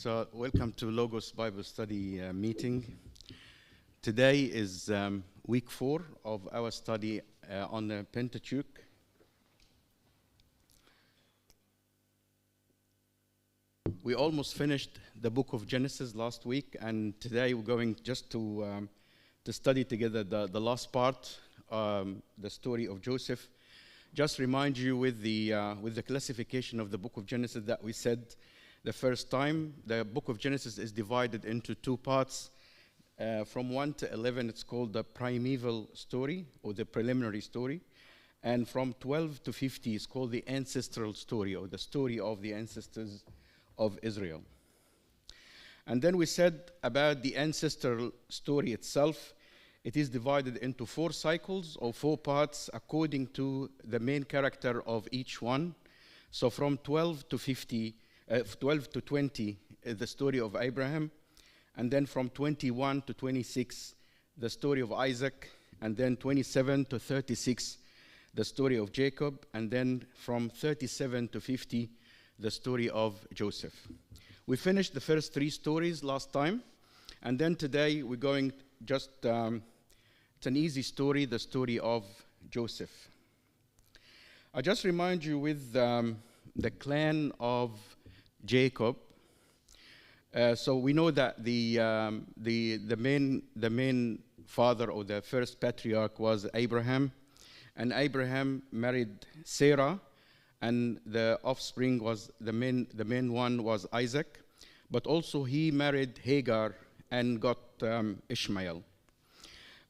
So welcome to Logos Bible Study meeting. Today is week 4 of our study on the Pentateuch. We almost finished the book of Genesis last week, and today we're going just to study together the last part, the story of Joseph. Just remind you with the classification of the book of Genesis that we said the first time. The book of Genesis is divided into 2 parts. From 1 to 11, it's called the primeval story or the preliminary story. And from 12 to 50, it's called the ancestral story or the story of the ancestors of Israel. And then we said about the ancestral story itself, it is divided into 4 cycles or 4 parts according to the main character of each one. So from 12 to 20 is the story of Abraham, and then from 21 to 26, the story of Isaac, and then 27 to 36, the story of Jacob, and then from 37 to 50, the story of Joseph. We finished the first 3 stories last time, and then today we're going just, it's an easy story, the story of Joseph. I just remind you with the clan of Jacob. So we know that the main father or the first patriarch was Abraham, and Abraham married Sarah, and the offspring was the main one was Isaac, but also he married Hagar and got Ishmael.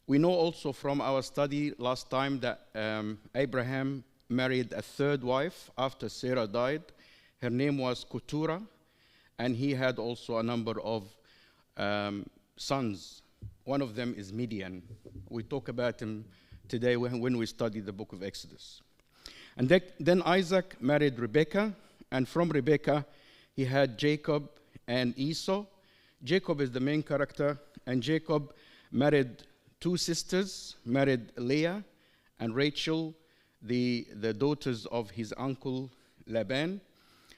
We know also from our study last time that Abraham married a 3rd wife after Sarah died. Her name was Keturah, and he had also a number of sons. One of them is Midian. We talk about him today when we study the book of Exodus. And then Isaac married Rebekah, and from Rebekah he had Jacob and Esau. Jacob is the main character, and Jacob married 2 sisters, married Leah and Rachel, the daughters of his uncle Laban.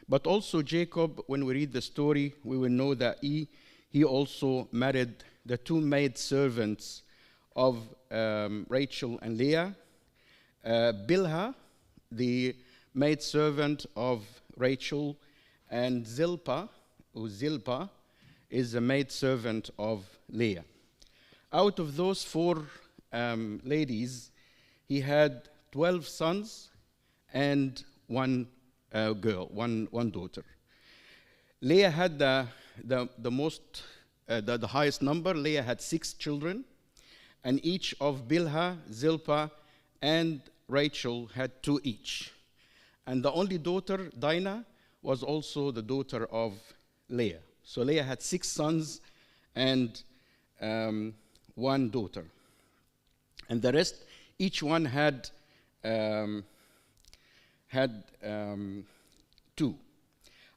But also Jacob, when we read the story, we will know that he also married the 2 maid servants of Rachel and Leah. Bilhah, the maid servant of Rachel, and Zilpah is the maid servant of Leah. Out of those 4 ladies, he had 12 sons and 1 girl, one daughter. Leah had the highest number. Leah had 6 children, and each of Bilhah, Zilpah, and Rachel had 2 each. And the only daughter, Dinah, was also the daughter of Leah. So Leah had 6 sons and 1 daughter. And the rest, each one had 2.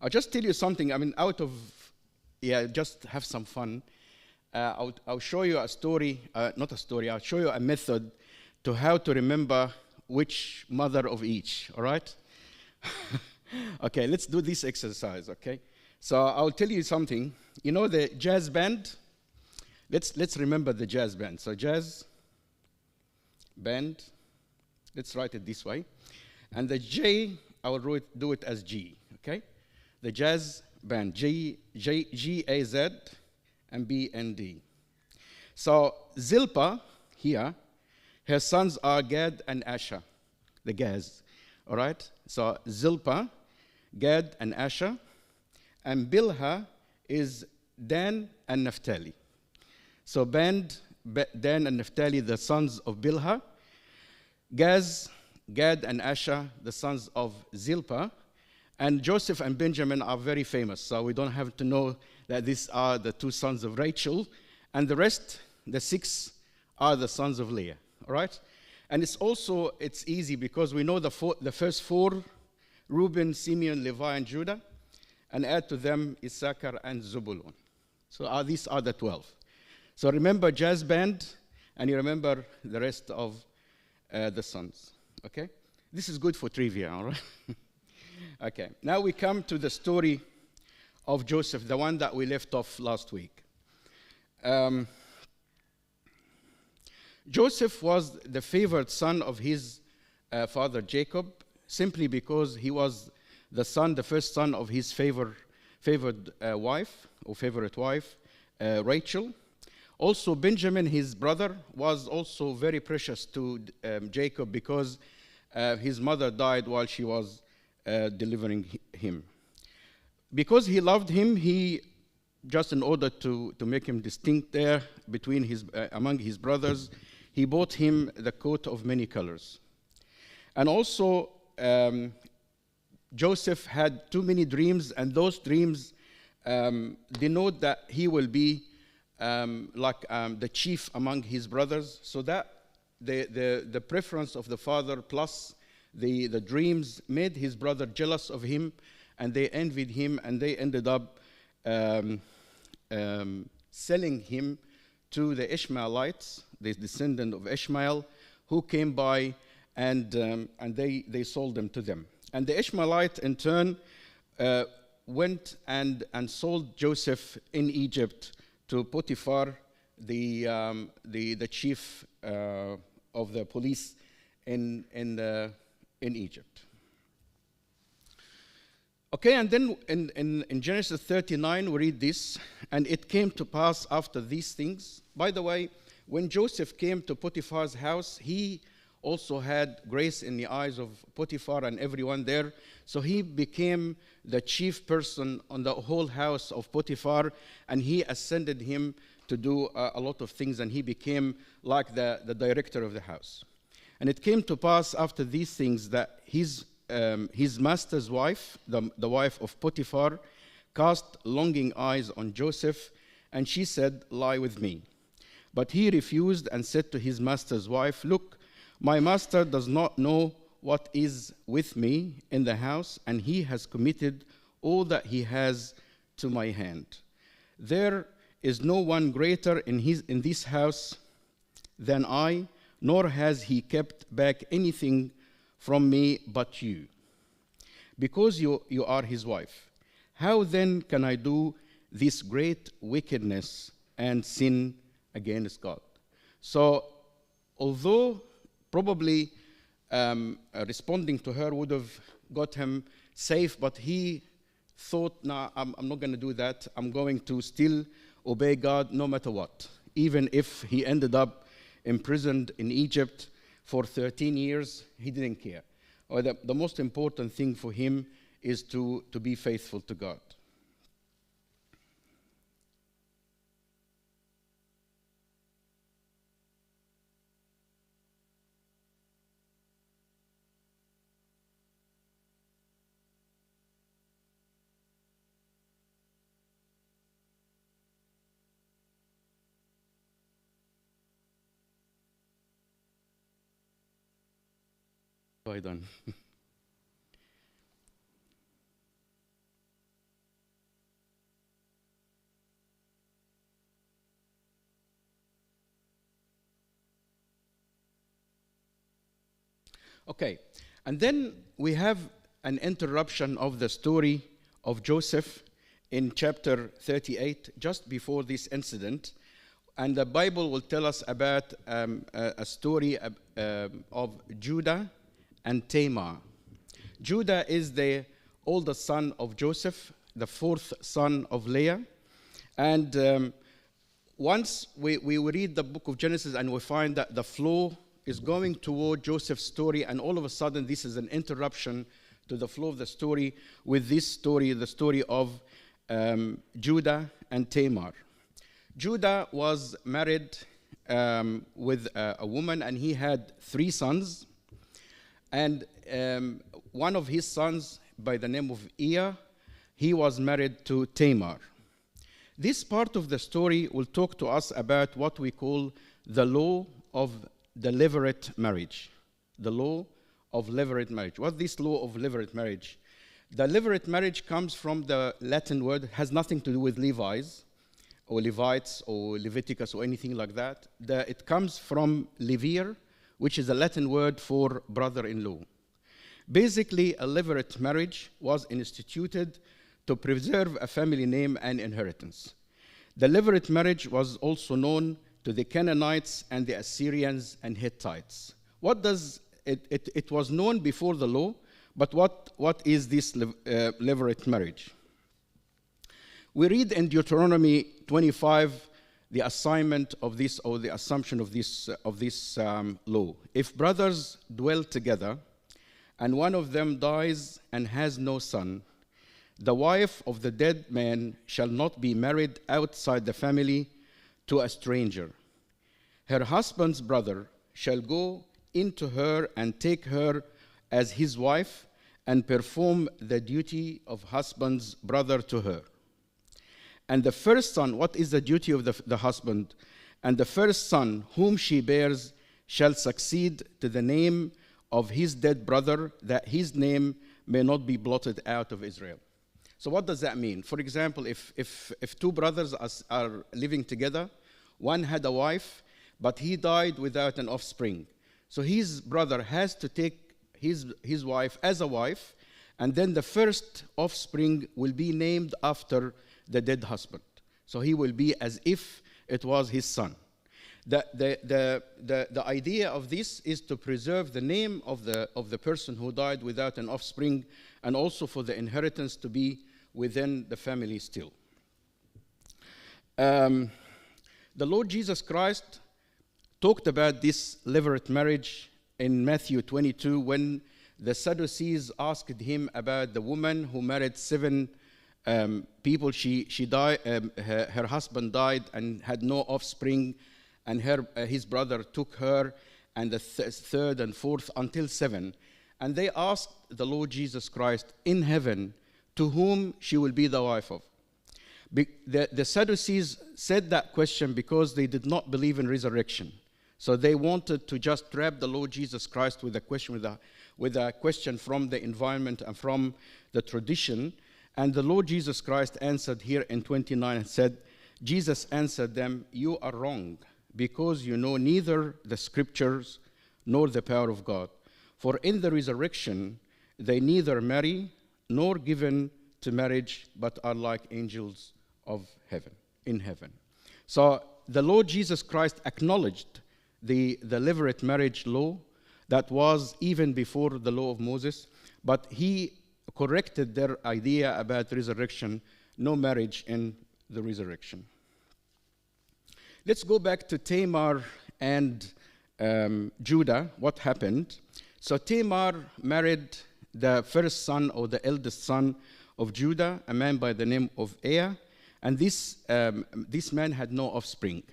I'll just tell you something. I mean, just have some fun. I'll show you a story, I'll show you a method to how to remember which mother of each, all right? Okay, let's do this exercise, okay? So I'll tell you something. You know the jazz band? Let's remember the jazz band. So jazz band, let's write it this way. And the J, I will do it as G, okay? The jazz band, G-A-Z, and B-N-D. So Zilpah, here, her sons are Gad and Asher, the Gaz, all right? So Zilpah, Gad, and Asher, and Bilhah is Dan and Naphtali. So Dan and Naphtali, the sons of Bilhah. Gaz, Gad, and Asher, the sons of Zilpah. And Joseph and Benjamin are very famous, so we don't have to know that these are the 2 sons of Rachel. And the rest, the 6, are the sons of Leah, all right? And it's easy because we know the first 4, Reuben, Simeon, Levi, and Judah, and add to them Issachar and Zebulun. So these are the 12. So remember jazz band, and you remember the rest of the sons, okay? This is good for trivia, all right? Okay, now we come to the story of Joseph, the one that we left off last week. Um, Joseph was the favored son of his father Jacob, simply because he was the first son of his favored wife, or favorite wife, Rachel. Also, Benjamin, his brother, was also very precious to Jacob, because his mother died while she was delivering him. Because he loved him, he, just in order to make him distinct there among his brothers, he bought him the coat of many colors. And also, Joseph had too many dreams, and those dreams denote that he will be the chief among his brothers, so that the preference of the father plus the dreams made his brother jealous of him, and they envied him, and they ended up selling him to the Ishmaelites, the descendant of Ishmael, who came by, and they sold them to them. And the Ishmaelite, in turn, went and sold Joseph in Egypt to Potiphar, the chief of the police in Egypt. Okay, and then in Genesis 39, we read this, and it came to pass after these things. By the way, when Joseph came to Potiphar's house, he also had grace in the eyes of Potiphar and everyone there. So he became the chief person on the whole house of Potiphar, and he ascended him to do a lot of things, and he became like the director of the house. And it came to pass after these things that his master's wife, the wife of Potiphar, cast longing eyes on Joseph, and she said, "Lie with me." But he refused and said to his master's wife, "Look, my master does not know what is with me in the house, and he has committed all that he has to my hand. There is no one greater in this house than I, nor has he kept back anything from me but you, because you are his wife. How then can I do this great wickedness and sin against God?" So, although probably responding to her would have got him safe, but he thought, "No, I'm not going to do that. I'm going to still obey God no matter what." Even if he ended up imprisoned in Egypt for 13 years, he didn't care. Or the most important thing for him is to be faithful to God. Well done. Okay, and then we have an interruption of the story of Joseph in chapter 38, just before this incident. And the Bible will tell us about a story of Judah and Tamar. Judah is the oldest son of Joseph, the fourth son of Leah. And once we read the book of Genesis and we find that the flow is going toward Joseph's story, and all of a sudden this is an interruption to the flow of the story with this story, the story of Judah and Tamar. Judah was married with a woman, and he had 3 sons. And one of his sons, by the name of he was married to Tamar. This part of the story will talk to us about what we call the law of the levirate marriage. The law of levirate marriage. What's this law of levirate marriage? The levirate marriage comes from the Latin word, has nothing to do with Levites or Levites or Leviticus or anything like that. It comes from levir, which is a Latin word for brother-in-law. Basically, a levirate marriage was instituted to preserve a family name and inheritance. The levirate marriage was also known to the Canaanites and the Assyrians and Hittites. What does it was known before the law, but what is this levirate marriage? We read in Deuteronomy 25 the assignment of this, or the assumption of this law. If brothers dwell together, and one of them dies and has no son, the wife of the dead man shall not be married outside the family to a stranger. Her husband's brother shall go into her and take her as his wife and perform the duty of husband's brother to her. And the first son, what is the duty of the husband? And the first son whom she bears shall succeed to the name of his dead brother, that his name may not be blotted out of Israel. So what does that mean? For example, if two brothers are living together, one had a wife, but he died without an offspring. So his brother has to take his wife as a wife, and then the first offspring will be named after the dead husband. So he will be as if it was his son. The idea of this is to preserve the name of the person who died without an offspring, and also for the inheritance to be within the family still. The Lord Jesus Christ talked about this levirate marriage in Matthew 22 when the Sadducees asked him about the woman who married 7 people. She died. Her husband died and had no offspring, and his brother took her, and the third and fourth until 7. And they asked the Lord Jesus Christ in heaven to whom she will be the wife of. The Sadducees said that question because they did not believe in resurrection. So they wanted to just trap the Lord Jesus Christ with a question from the environment and from the tradition. And the Lord Jesus Christ answered here in 29 and said, Jesus answered them, "You are wrong, because you know neither the scriptures nor the power of God. For in the resurrection they neither marry nor given to marriage, but are like angels of heaven, in heaven." So the Lord Jesus Christ acknowledged the levirate marriage law that was even before the law of Moses, but he corrected their idea about resurrection, no marriage in the resurrection. Let's go back to Tamar and Judah, what happened. So Tamar married the first son, or the eldest son of Judah, a man by the name of Er, and this man had no offspring.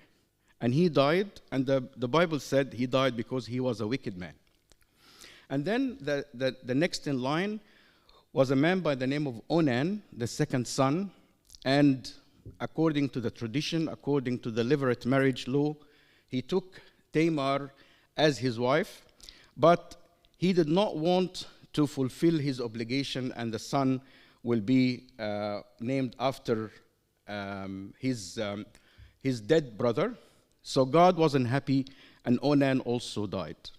And he died, and the Bible said he died because he was a wicked man. And then the next in line was a man by the name of Onan, the second son, and according to the tradition, according to the levirate marriage law, he took Tamar as his wife, but he did not want to fulfill his obligation, and the son will be named after his dead brother. So God wasn't happy, and Onan also died.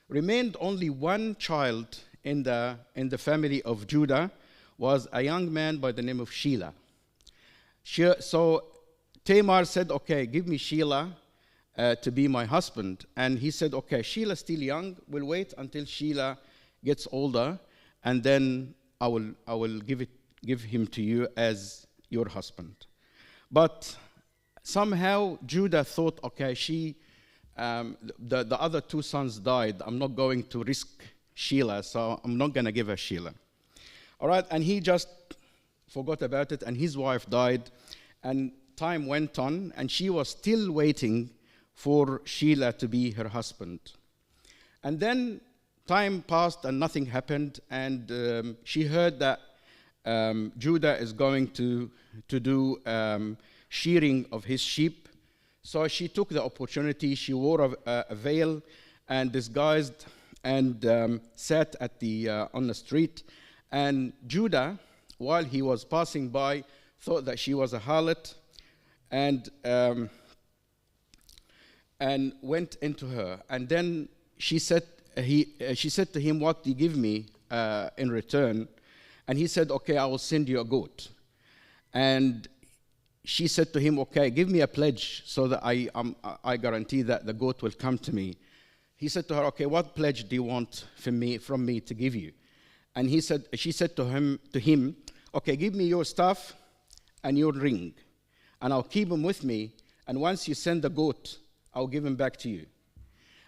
Remained only one child in the family of Judah, was a young man by the name of Shelah. So Tamar said, "Okay, give me Shelah to be my husband." And he said, "Okay, Shelah's still young. We'll wait until Shelah gets older, and then I will give him to you as your husband." But somehow Judah thought, "Okay, the other 2 sons died. I'm not going to risk Shelah, so I'm not going to give her Shelah." All right, and he just forgot about it, and his wife died, and time went on, and she was still waiting for Shelah to be her husband. And then time passed, and nothing happened, and she heard that Judah is going to do shearing of his sheep. So she took the opportunity. She wore a veil and disguised and sat on the street. And Judah, while he was passing by, thought that she was a harlot, and went into her. And then she said to him, "What do you give me in return?" And he said, "Okay, I will send you a goat." And she said to him, okay, give me a pledge so that I guarantee that the goat will come to me. He said to her, okay, what pledge do you want from me to give you? And she said to him, okay, give me your staff and your ring, and I'll keep them with me, and once you send the goat, I'll give him back to you.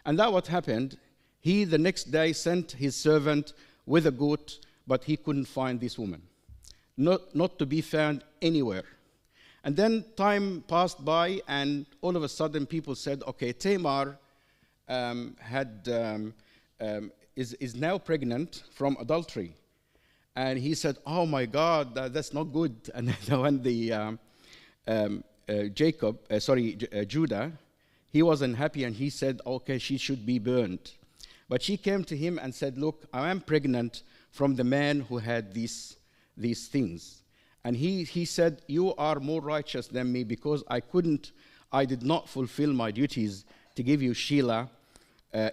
And that what happened. He, the next day, sent his servant with a goat, but he couldn't find this woman. Not to be found anywhere. And then time passed by, and all of a sudden people said, okay, Tamar is now pregnant from adultery. And he said, oh my God, that's not good. And when Judah, he wasn't happy, and he said, okay, she should be burned. But she came to him and said, look, I am pregnant from the man who had these things. And he said, you are more righteous than me, because I did not fulfill my duties to give you Sheila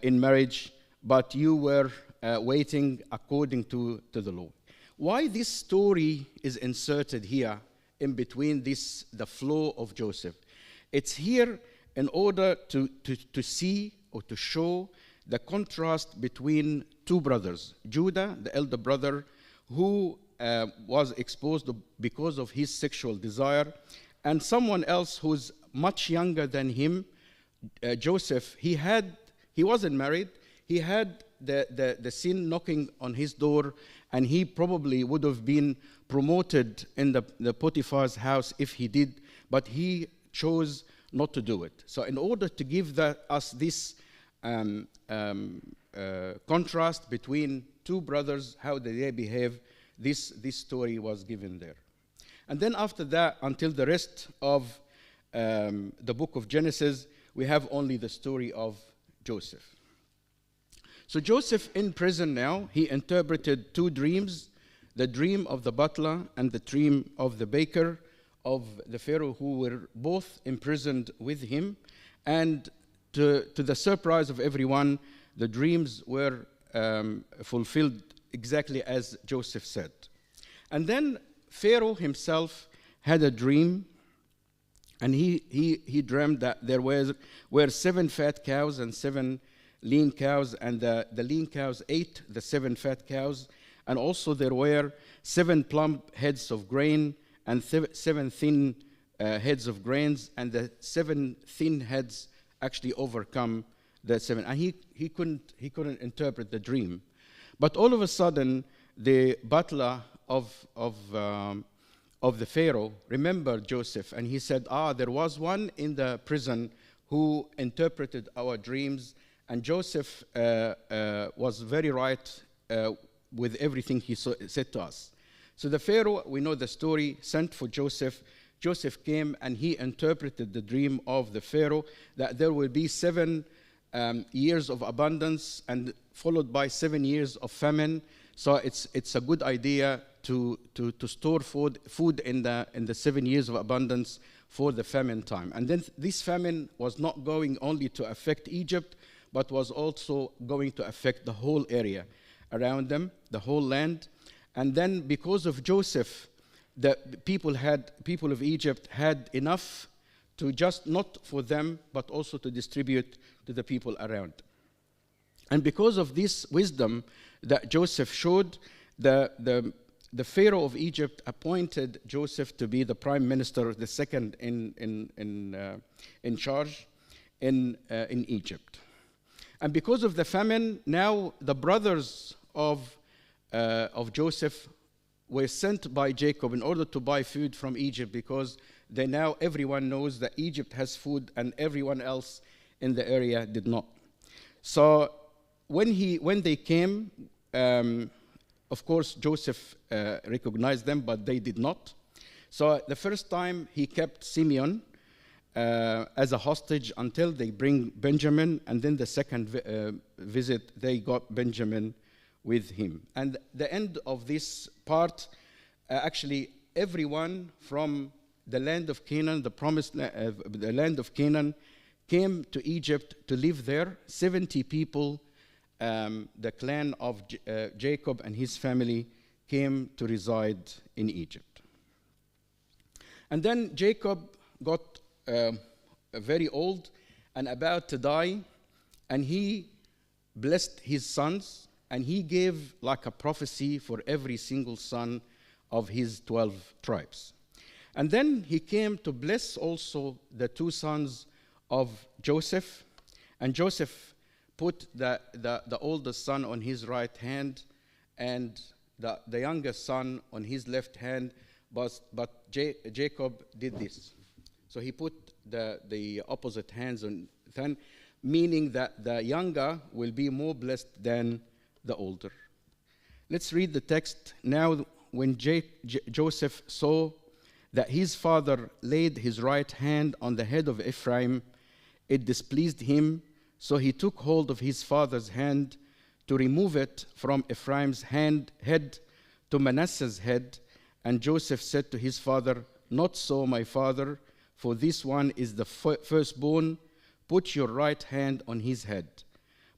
in marriage, but you were waiting according to the law. Why this story is inserted here in between the flow of Joseph? It's here in order to see or to show the contrast between two brothers. Judah, the elder brother, who was exposed because of his sexual desire, and someone else who's much younger than him, Joseph. He wasn't married. He had the sin knocking on his door, and he probably would have been promoted in the Potiphar's house if he did, but he chose not to do it. So in order to give us this contrast between two brothers, how they behave, this story was given there. And then after that, until the rest of the book of Genesis, we have only the story of Joseph. So Joseph in prison now, he interpreted two dreams, the dream of the butler and the dream of the baker of the Pharaoh, who were both imprisoned with him. And to the surprise of everyone, the dreams were fulfilled exactly as Joseph said. And then Pharaoh himself had a dream, and he dreamed that there were 7 fat cows and 7 lean cows, and the lean cows ate the 7 fat cows, and also there were 7 plump heads of grain and 7 thin heads of grains, and the 7 thin heads actually overcome the 7. And he couldn't interpret the dream, but all of a sudden the butler of the Pharaoh remembered Joseph, and he said, there was one in the prison who interpreted our dreams, and Joseph was very right with everything he said to us. So the Pharaoh, we know the story, sent for Joseph. Joseph came and he interpreted the dream of the Pharaoh that there will be 7 years of abundance and followed by 7 years of famine. So it's a good idea to store food in the 7 years of abundance for the famine time. And then this famine was not going only to affect Egypt, but was also going to affect the whole area around them, the whole land. And then because of Joseph, the people of Egypt had enough to just not for them, but also to distribute to the people around. And because of this wisdom that Joseph showed, the Pharaoh of Egypt appointed Joseph to be the prime minister, the second in charge in Egypt. And because of the famine, now the brothers of Joseph were sent by Jacob in order to buy food from Egypt, because everyone knows that Egypt has food and everyone else in the area did not. So when they came, of course Joseph recognized them, but they did not. So the first time he kept Simeon as a hostage until they bring Benjamin, and then the second visit they got Benjamin with him. And the end of this part, actually everyone from the land of Canaan, the land of Canaan, came to Egypt to live there. 70 people, the clan of Jacob and his family, came to reside in Egypt. And then Jacob got very old and about to die, and he blessed his sons, and he gave like a prophecy for every single son of his 12 tribes. And then he came to bless also the two sons of Joseph, and Joseph put the oldest son on his right hand and the youngest son on his left hand, but Jacob did this. So he put the opposite hands on them, meaning that the younger will be more blessed than the older. Let's read the text. Now, when Joseph saw that his father laid his right hand on the head of Ephraim, it displeased him, so he took hold of his father's hand to remove it from Ephraim's head to Manasseh's head. And Joseph said to his father, "Not so, my father, for this one is the firstborn. Put your right hand on his head."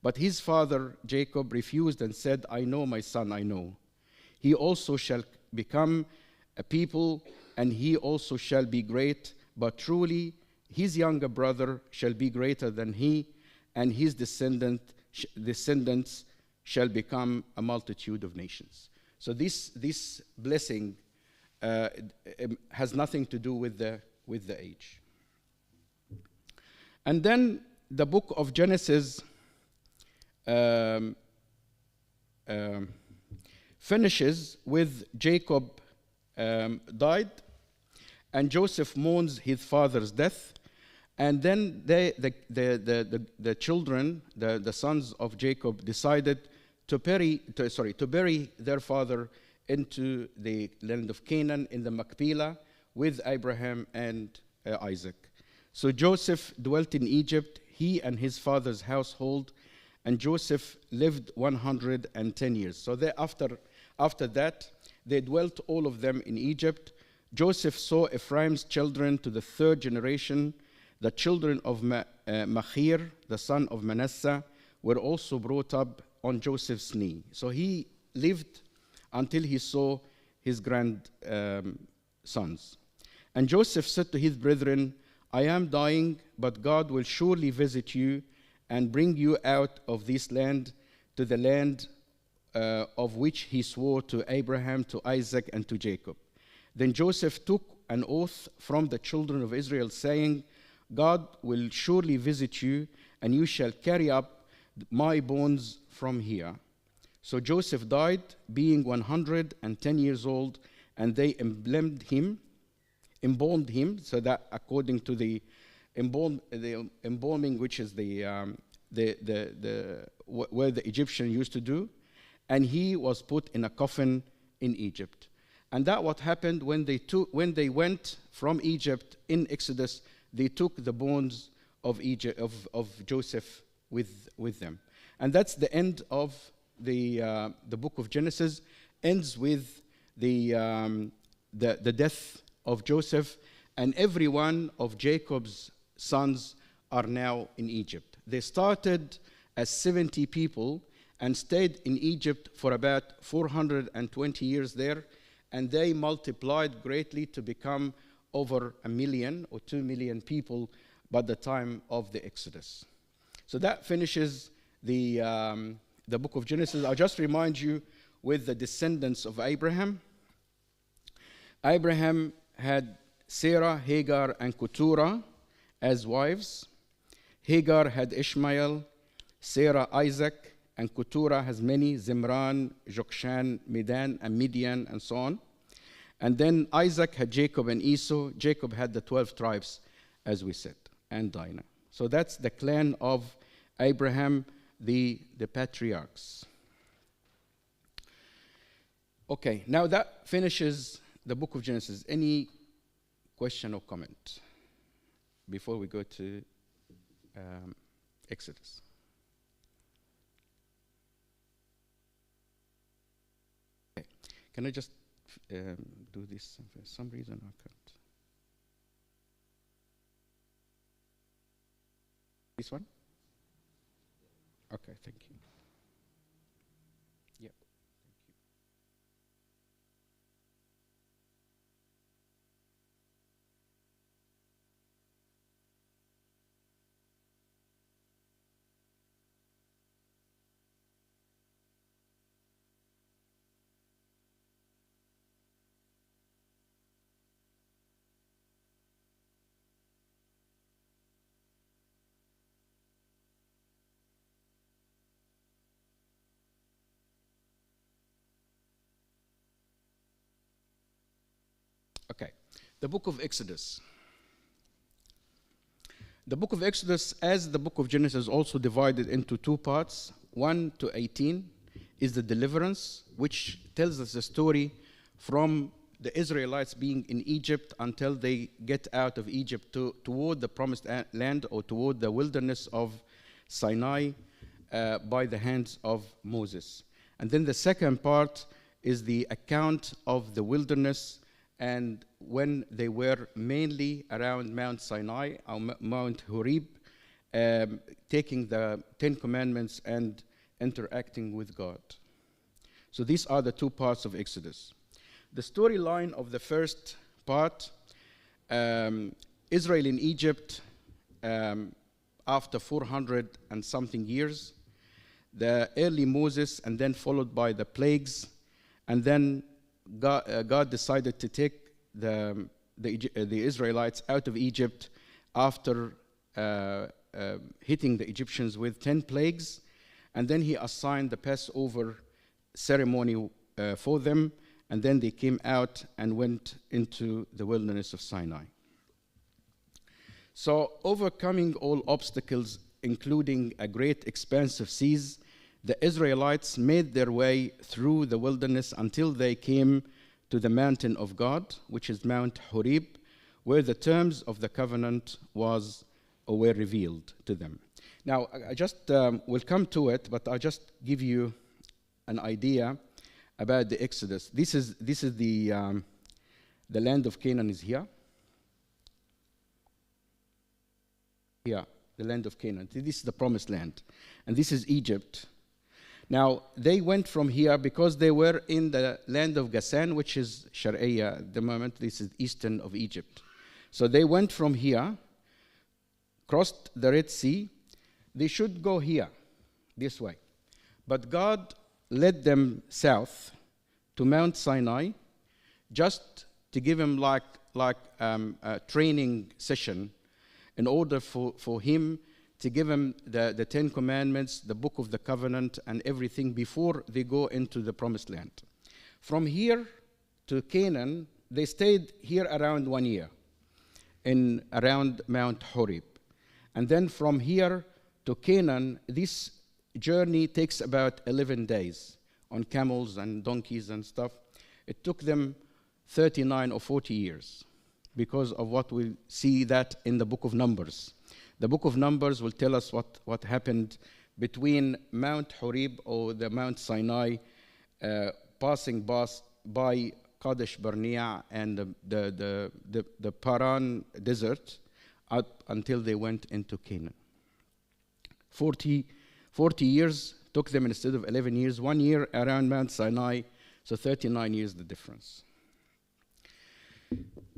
But his father Jacob refused and said, "I know, my son, I know. He also shall become a people, and he also shall be great, but truly his younger brother shall be greater than he, and his descendants shall become a multitude of nations." So this blessing has nothing to do with the age. And then the book of Genesis finishes with Jacob died, and Joseph mourns his father's death, and then the children, the sons of Jacob, decided to bury their father into the land of Canaan in the Machpelah with Abraham and Isaac. So Joseph dwelt in Egypt, he and his father's household, and Joseph lived 110 years. So after that, they dwelt all of them in Egypt. Joseph saw Ephraim's children to the third generation. The children of Machir, the son of Manasseh, were also brought up on Joseph's knee. So he lived until he saw his grandsons. And Joseph said to his brethren, "I am dying, but God will surely visit you and bring you out of this land to the land of which he swore to Abraham, to Isaac, and to Jacob." Then Joseph took an oath from the children of Israel, saying, "God will surely visit you, and you shall carry up my bones from here." So Joseph died, being 110 years old, and they embalmed him, so that according to the embalming, which is where the Egyptian used to do, and he was put in a coffin in Egypt. And that what happened when they went from Egypt in Exodus, they took the bones of Joseph with them. And that's the end of the book of Genesis. Ends with the death of Joseph, and every one of Jacob's sons are now in Egypt. They started as 70 people and stayed in Egypt for about 420 years there, and they multiplied greatly to become over 1 million or 2 million people by the time of the Exodus. So that finishes the book of Genesis. I'll just remind you with the descendants of Abraham. Abraham had Sarah, Hagar, and Keturah as wives. Hagar had Ishmael, Sarah, Isaac, and Keturah has many, Zimran, Jokshan, Medan, and Midian, and so on. And then Isaac had Jacob and Esau. Jacob had the 12 tribes, as we said, and Dinah. So that's the clan of Abraham, the patriarchs. Okay, now that finishes the book of Genesis. Any question or comment before we go to Exodus? Okay. Can I just do this? For some reason I can't. This one? Okay, thank you. Yeah. The book of Exodus. The book of Exodus, as the book of Genesis, is also divided into two parts. 1 to 18 is the deliverance, which tells us the story from the Israelites being in Egypt until they get out of Egypt toward the promised land, or toward the wilderness of Sinai by the hands of Moses. And then the second part is the account of the wilderness and when they were mainly around Mount Sinai, or Mount Horeb, taking the Ten Commandments and interacting with God. So these are the two parts of Exodus. The storyline of the first part, Israel in Egypt, after 400 and something years, the early Moses, and then followed by the plagues, and then God decided to take the Israelites out of Egypt after hitting the Egyptians with 10 plagues, and then he assigned the Passover ceremony for them, and then they came out and went into the wilderness of Sinai. So, overcoming all obstacles, including a great expanse of seas, the Israelites made their way through the wilderness until they came to the mountain of God, which is Mount Horeb, where the terms of the covenant were revealed to them. Now, I just will come to it, but I'll just give you an idea about the Exodus. This is the land of Canaan is here. Here, the land of Canaan. This is the promised land. And this is Egypt. Now, they went from here because they were in the land of Gassan, which is Sharia at the moment. This is eastern of Egypt. So they went from here, crossed the Red Sea. They should go here, this way. But God led them south to Mount Sinai just to give him like a training session in order for him to give them the Ten Commandments, the Book of the Covenant, and everything before they go into the Promised Land. From here to Canaan, they stayed here around 1 year, around Mount Horeb. And then from here to Canaan, this journey takes about 11 days on camels and donkeys and stuff. It took them 39 or 40 years because of what we see that in the book of Numbers. The book of Numbers will tell us what happened between Mount Horeb, or the Mount Sinai, passing by Kadesh Barnea and the Paran desert up until they went into Canaan. 40 years took them instead of 11 years, 1 year around Mount Sinai, so 39 years the difference.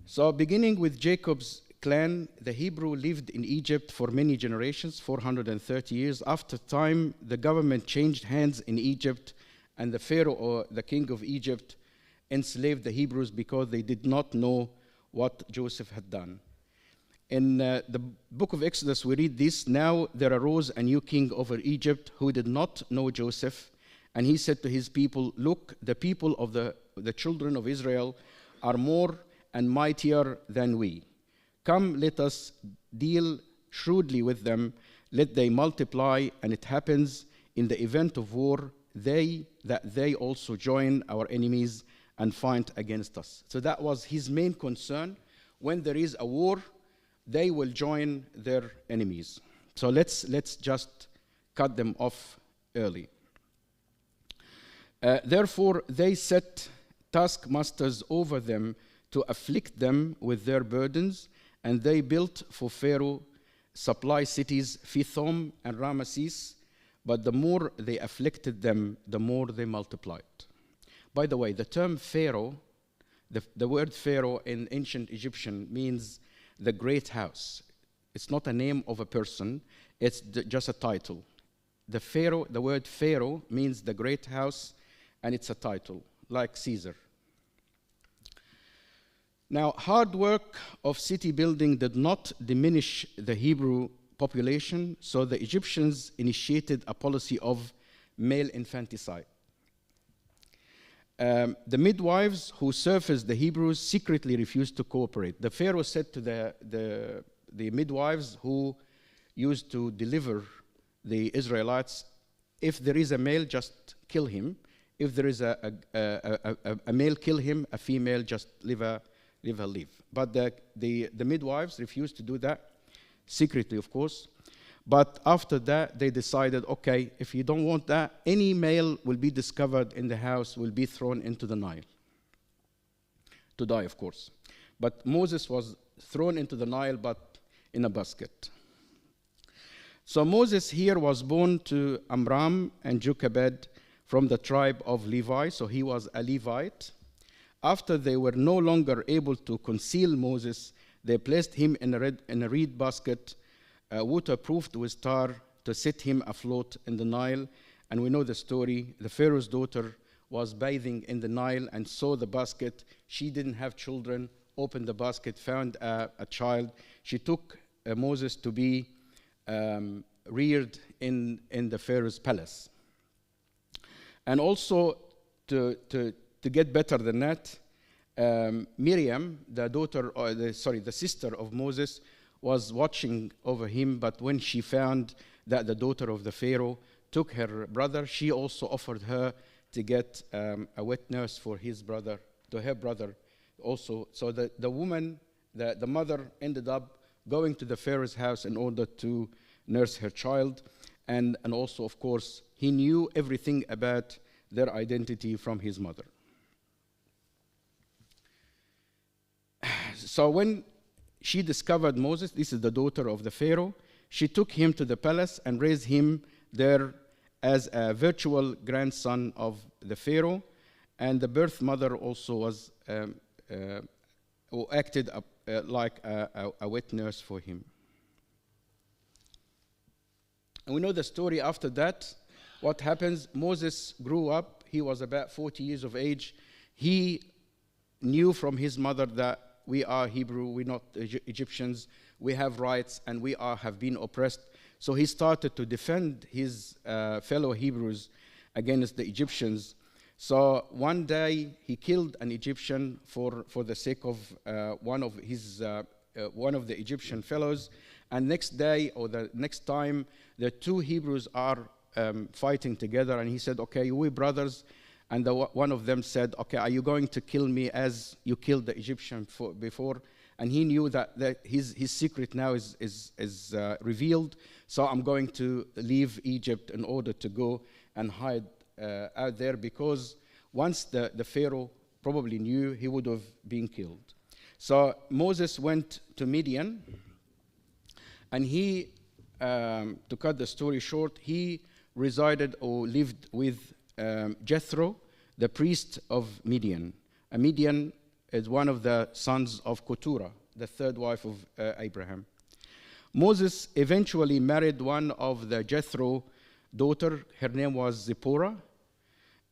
So beginning with Jacob's clan, the Hebrew lived in Egypt for many generations, 430 years. After time, the government changed hands in Egypt, and the Pharaoh, or the king of Egypt, enslaved the Hebrews because they did not know what Joseph had done. In the book of Exodus, we read this: "Now there arose a new king over Egypt who did not know Joseph, and he said to his people, 'Look, the people of the children of Israel are more and mightier than we. Come, let us deal shrewdly with them. Let they multiply, and it happens in the event of war that they also join our enemies and fight against us.'" So that was his main concern. When there is a war, they will join their enemies. So let's just cut them off early. Therefore, they set taskmasters over them to afflict them with their burdens, and they built for Pharaoh supply cities, Pithom and Ramesses, but the more they afflicted them, the more they multiplied. By the way, the term Pharaoh, the word Pharaoh in ancient Egyptian means the great house. It's not a name of a person, it's just a title. The word Pharaoh means the great house, and it's a title, like Caesar. Now, hard work of city building did not diminish the Hebrew population, so the Egyptians initiated a policy of male infanticide. The midwives who surfaced the Hebrews secretly refused to cooperate. The Pharaoh said to the midwives who used to deliver the Israelites, if there is a male, just kill him. If there is a male, kill him. A female, just leave her live. But the midwives refused to do that, secretly, of course. But after that, they decided, okay, if you don't want that, any male will be discovered in the house, will be thrown into the Nile. To die, of course. But Moses was thrown into the Nile, but in a basket. So Moses here was born to Amram and Jochebed from the tribe of Levi, so he was a Levite. After they were no longer able to conceal Moses, they placed him in a reed basket, waterproofed with tar, to set him afloat in the Nile. And we know the story. The Pharaoh's daughter was bathing in the Nile and saw the basket. She didn't have children, opened the basket, found a child. She took Moses to be reared in the Pharaoh's palace. And also, to get better than that, Miriam, the sister of Moses, was watching over him, but when she found that the daughter of the Pharaoh took her brother, she also offered her to get a wet nurse for his brother, to her brother also. So the woman, the mother, ended up going to the Pharaoh's house in order to nurse her child. And also, of course, he knew everything about their identity from his mother. So when she discovered Moses, this is the daughter of the Pharaoh, she took him to the palace and raised him there as a virtual grandson of the Pharaoh. And the birth mother also was who acted like a wet nurse for him. And we know the story after that. What happens? Moses grew up. He was about 40 years of age. He knew from his mother that we are Hebrew, we're not Egyptians, we have rights, and we have been oppressed. So he started to defend his fellow Hebrews against the Egyptians. So one day he killed an Egyptian for the sake of one of the Egyptian fellows. And next day or the next time, the two Hebrews are fighting together, and he said, okay, we're brothers. And one of them said, okay, are you going to kill me as you killed the Egyptian before? And he knew that his secret now is revealed. So I'm going to leave Egypt in order to go and hide out there, because once the Pharaoh probably knew, he would have been killed. So Moses went to Midian, and he, to cut the story short, he resided or lived with Jethro, the priest of Midian. Midian is one of the sons of Keturah, the third wife of Abraham. Moses eventually married one of the Jethro daughter. Her name was Zipporah,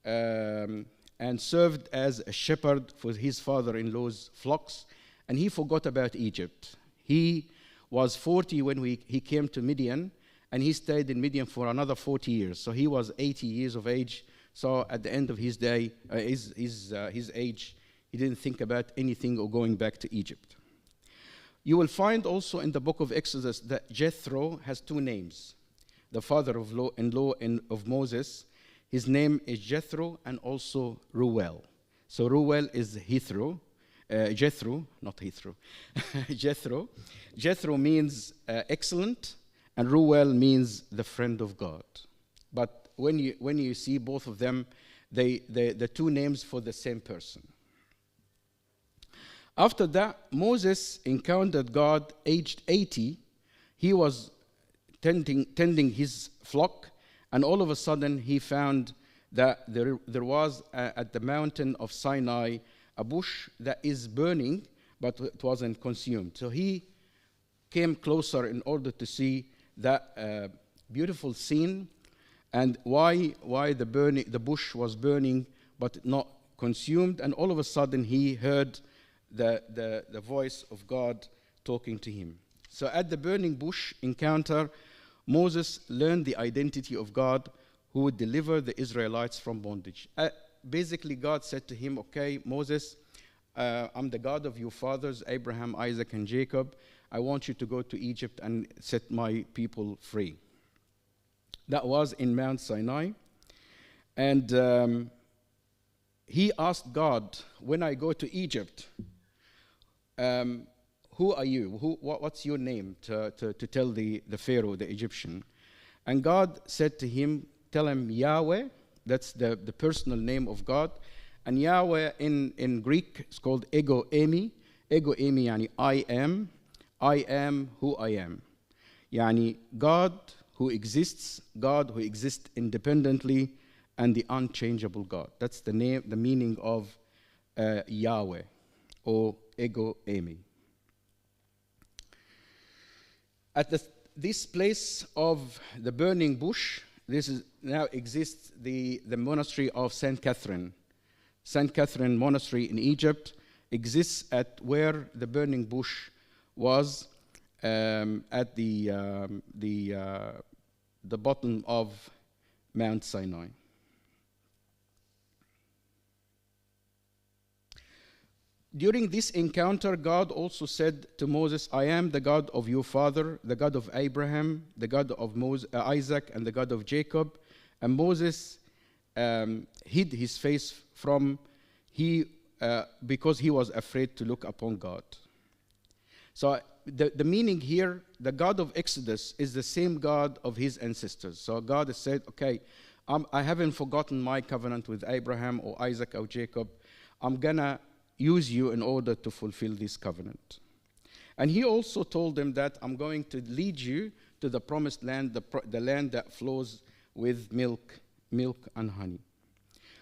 and served as a shepherd for his father-in-law's flocks. And he forgot about Egypt. He was 40 when he came to Midian, and he stayed in Midian for another 40 years. So he was 80 years of age. So at the end of his day, his age, he didn't think about anything or going back to Egypt. You will find also in the book of Exodus that Jethro has two names. The father-in-law of Moses, his name is Jethro, and also Reuel. So Reuel is Jethro, not Heathrow. Jethro. Jethro means excellent, and Reuel means the friend of God. But when you see both of them, the two names for the same person. After that, Moses encountered God aged 80. He was tending his flock, and all of a sudden he found that there was at the mountain of Sinai a bush that is burning, but it wasn't consumed. So he came closer in order to see that beautiful scene, and why the bush was burning but not consumed. And all of a sudden he heard the voice of God talking to him. So at the burning bush encounter, Moses learned the identity of God who would deliver the Israelites from bondage. basically God said to him, okay, Moses, I'm the God of your fathers, Abraham, Isaac, and Jacob. I want you to go to Egypt and set my people free. That was in Mount Sinai. And he asked God, when I go to Egypt, who are you? What's your name to tell the Pharaoh, the Egyptian? And God said to him, tell him Yahweh. That's the personal name of God. And Yahweh in Greek is called Ego Emi. Ego Emi yani I am who I am. Yani God who exists independently, and the unchangeable God. That's the name, the meaning of Yahweh, or Ego Emi. At this place of the burning bush, now exists the monastery of St. Catherine. St. Catherine Monastery in Egypt exists at where the burning bush was, at the bottom of Mount Sinai. During this encounter, God also said to Moses, I am the God of your father, the God of Abraham, the God of Isaac, and the God of Jacob. And Moses hid his face because he was afraid to look upon God. So the meaning here, the God of Exodus is the same God of his ancestors. So God has said, okay, I haven't forgotten my covenant with Abraham or Isaac or Jacob. I'm going to use you in order to fulfill this covenant. And he also told them that I'm going to lead you to the promised land, the land that flows with milk and honey.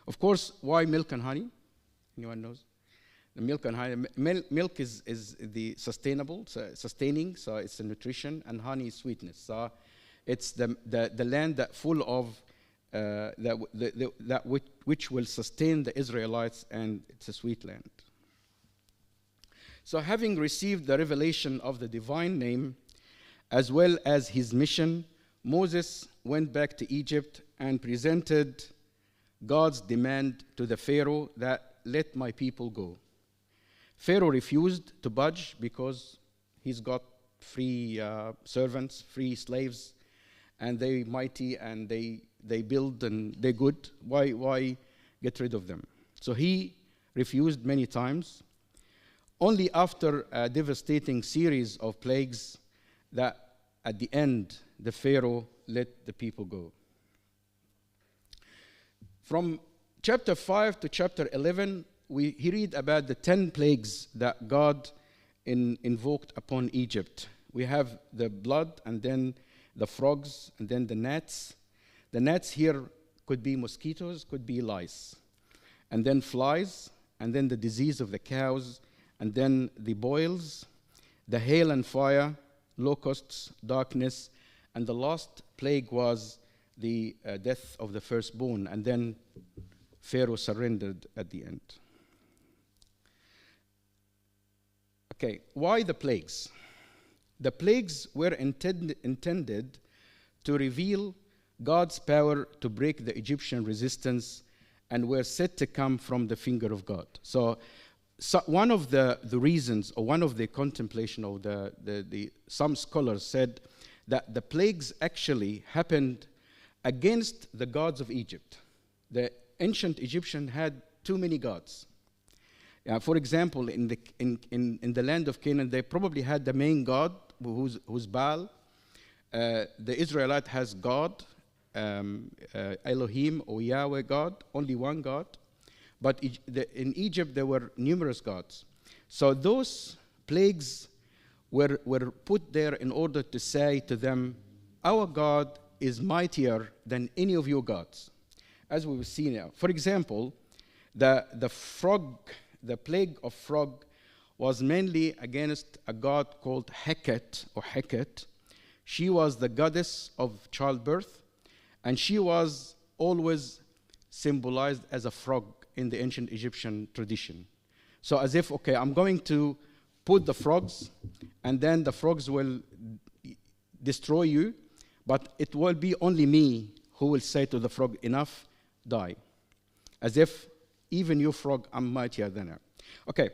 Of course, why milk and honey? Anyone knows? The milk and honey. Milk is the sustaining, so it's the nutrition, and honey is sweetness. So it's the land that full of which will sustain the Israelites, and it's a sweet land. So having received the revelation of the divine name, as well as his mission, Moses went back to Egypt and presented God's demand to the Pharaoh that let my people go. Pharaoh refused to budge because he's got free servants, free slaves, and they're mighty and they build and they're good. Why get rid of them? So he refused many times. Only after a devastating series of plagues that at the end the Pharaoh let the people go. From chapter 5 to chapter 11, we read about the 10 plagues that God invoked upon Egypt. We have the blood, and then the frogs, and then the gnats. The gnats here could be mosquitoes, could be lice, and then flies, and then the disease of the cows, and then the boils, the hail and fire, locusts, darkness, and the last plague was the death of the firstborn, and then Pharaoh surrendered at the end. Okay, why the plagues? The plagues were intended to reveal God's power to break the Egyptian resistance, and were said to come from the finger of God. So one of the reasons, or one of the contemplation of some scholars said that the plagues actually happened against the gods of Egypt. The ancient Egyptian had too many gods. For example, in the land of Canaan, they probably had the main god, who's Baal. The Israelite has God, Elohim or Yahweh God, only one God. But in Egypt, there were numerous gods. So those plagues were put there in order to say to them, our God is mightier than any of your gods, as we will see now. For example, the plague of frog was mainly against a god called Heket, or Heket. She was the goddess of childbirth, and she was always symbolized as a frog in the ancient Egyptian tradition. So as if, okay, I'm going to put the frogs, and then the frogs will destroy you, but it will be only me who will say to the frog, enough, die. As if even you frog, I'm mightier than her. Okay,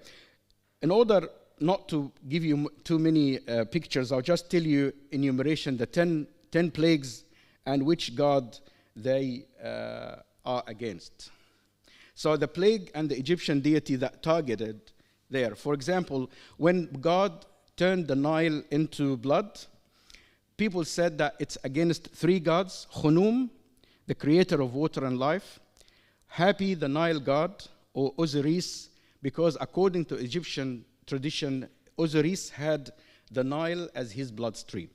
in order not to give you too many pictures, I'll just tell you enumeration, the 10 plagues and which God they are against. So the plague and the Egyptian deity that targeted there. For example, when God turned the Nile into blood, people said that it's against 3 gods: Khunum, the creator of water and life; Happy, the Nile god, or Osiris, because according to Egyptian tradition, Osiris had the Nile as his bloodstream.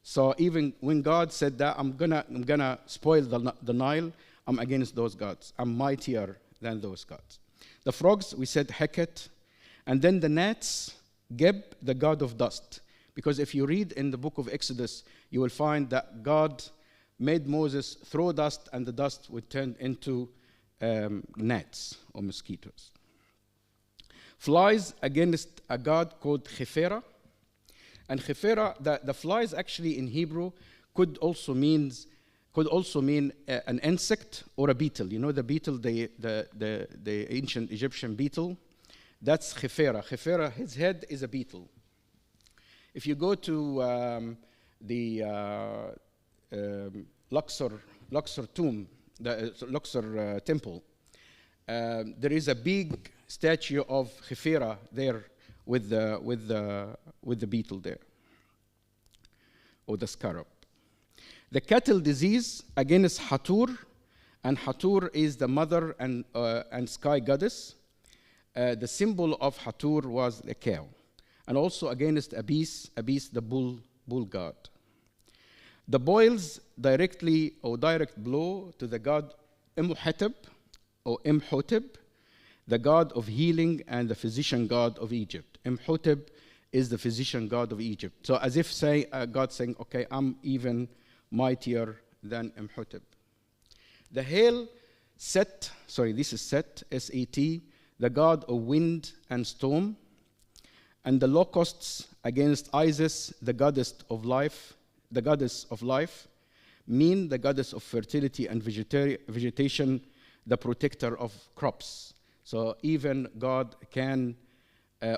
So even when God said that, I'm gonna spoil the Nile, I'm against those gods. I'm mightier than those gods. The frogs, we said Heket. And then the gnats, Geb, the god of dust. Because if you read in the book of Exodus, you will find that God made Moses throw dust, and the dust would turn into gnats or mosquitoes. Flies against a god called Khefera. And Khefera, the flies actually in Hebrew could also mean an insect or a beetle. You know the beetle, the ancient Egyptian beetle? That's Khefera. Khefera, his head is a beetle. If you go to the Luxor tomb, the Luxor temple, there is a big statue of Khefera there with the beetle there, or the scarab. The cattle disease against Hathor, and Hathor is the mother and sky goddess. The symbol of Hathor was a cow, and also against Abis, the bull god. The boils directly or direct blow to the god Imhotep or Imhotep, the god of healing and the physician god of Egypt. Imhotep is the physician god of Egypt. So as if God saying, okay, I'm even mightier than Imhotep. The hail, Set, this is Set, S-E-T, the god of wind and storm. And the locusts against Isis, the goddess of life, Min, the goddess of fertility and vegetation, the protector of crops. So even God can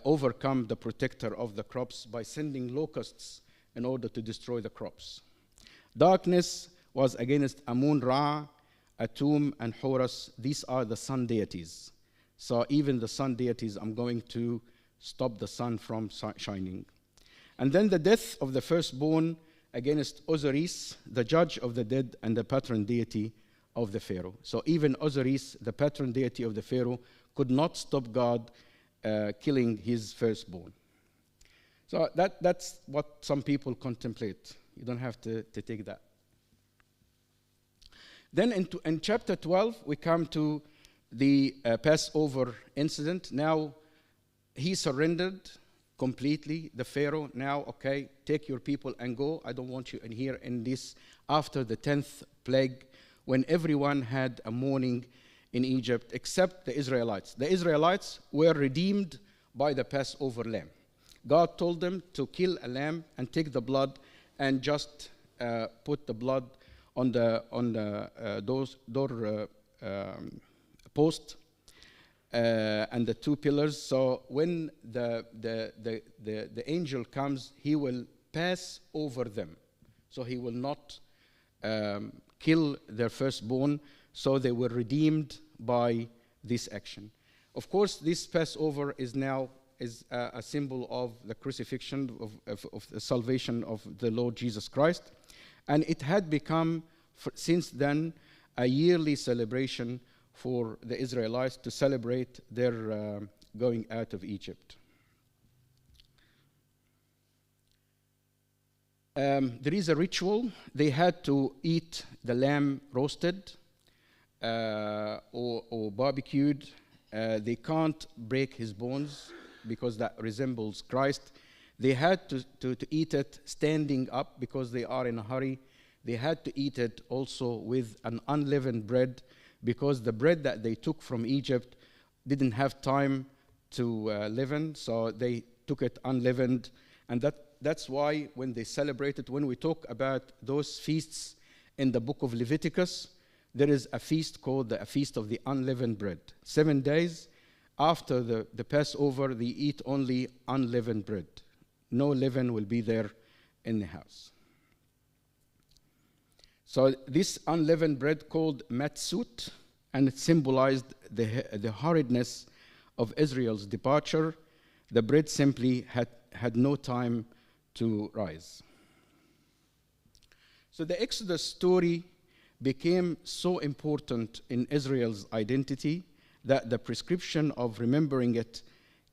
overcome the protector of the crops by sending locusts in order to destroy the crops. Darkness was against Amun-Ra, Atum, and Horus. These are the sun deities. So even the sun deities, I'm going to stop the sun from shining. And then the death of the firstborn against Osiris, the judge of the dead and the patron deity of the Pharaoh. So even Osiris, the patron deity of the Pharaoh, could not stop God killing his firstborn. So that's what some people contemplate. You don't have to take that. Then in chapter 12, we come to the Passover incident. Now, he surrendered completely, the Pharaoh. Now, okay, take your people and go. I don't want you in here in this, after the 10th plague, when everyone had a mourning in Egypt, except the Israelites. The Israelites were redeemed by the Passover lamb. God told them to kill a lamb and take the blood and just put the blood on the door post and the 2 pillars. So when the angel comes, he will pass over them. So he will not kill their firstborn. So they were redeemed by this action. Of course, this Passover is now a symbol of the crucifixion, of the salvation of the Lord Jesus Christ. And it had become, since then, a yearly celebration for the Israelites to celebrate their going out of Egypt. There is a ritual. They had to eat the lamb roasted or barbecued. They can't break his bones because that resembles Christ. They had to eat it standing up because they are in a hurry. They had to eat it also with an unleavened bread because the bread that they took from Egypt didn't have time to leaven, so they took it unleavened. And that's why when they celebrated, when we talk about those feasts in the book of Leviticus, there is a feast called the Feast of the Unleavened Bread. 7 days after the Passover, they eat only unleavened bread. No leaven will be there in the house. So this unleavened bread called matzut, and it symbolized the hurriedness of Israel's departure. The bread simply had no time to rise. So the Exodus story became so important in Israel's identity that the prescription of remembering it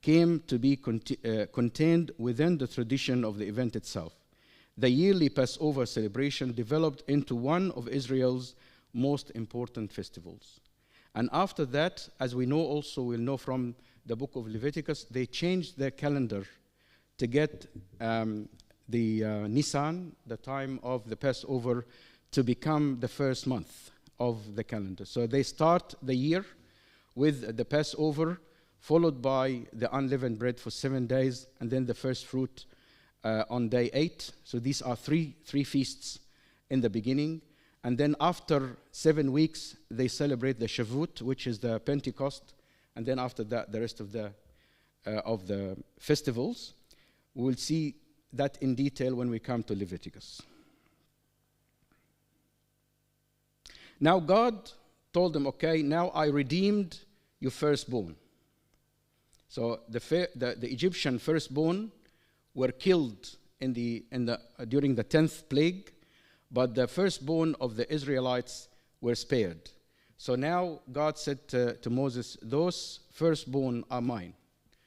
came to be contained within the tradition of the event itself. The yearly Passover celebration developed into one of Israel's most important festivals. And after that, as we'll know from the book of Leviticus, they changed their calendar to get the Nisan, the time of the Passover, to become the first month of the calendar. So they start the year with the Passover, followed by the unleavened bread for 7 days, and then the first fruit on day 8. So these are three feasts in the beginning. And then after 7 weeks, they celebrate the Shavuot, which is the Pentecost. And then after that, the rest of the festivals. We'll see that in detail when we come to Leviticus. Now God told them, okay, now I redeemed your firstborn. So the Egyptian firstborn were killed during the 10th plague, but the firstborn of the Israelites were spared. So now God said to Moses, those firstborn are mine.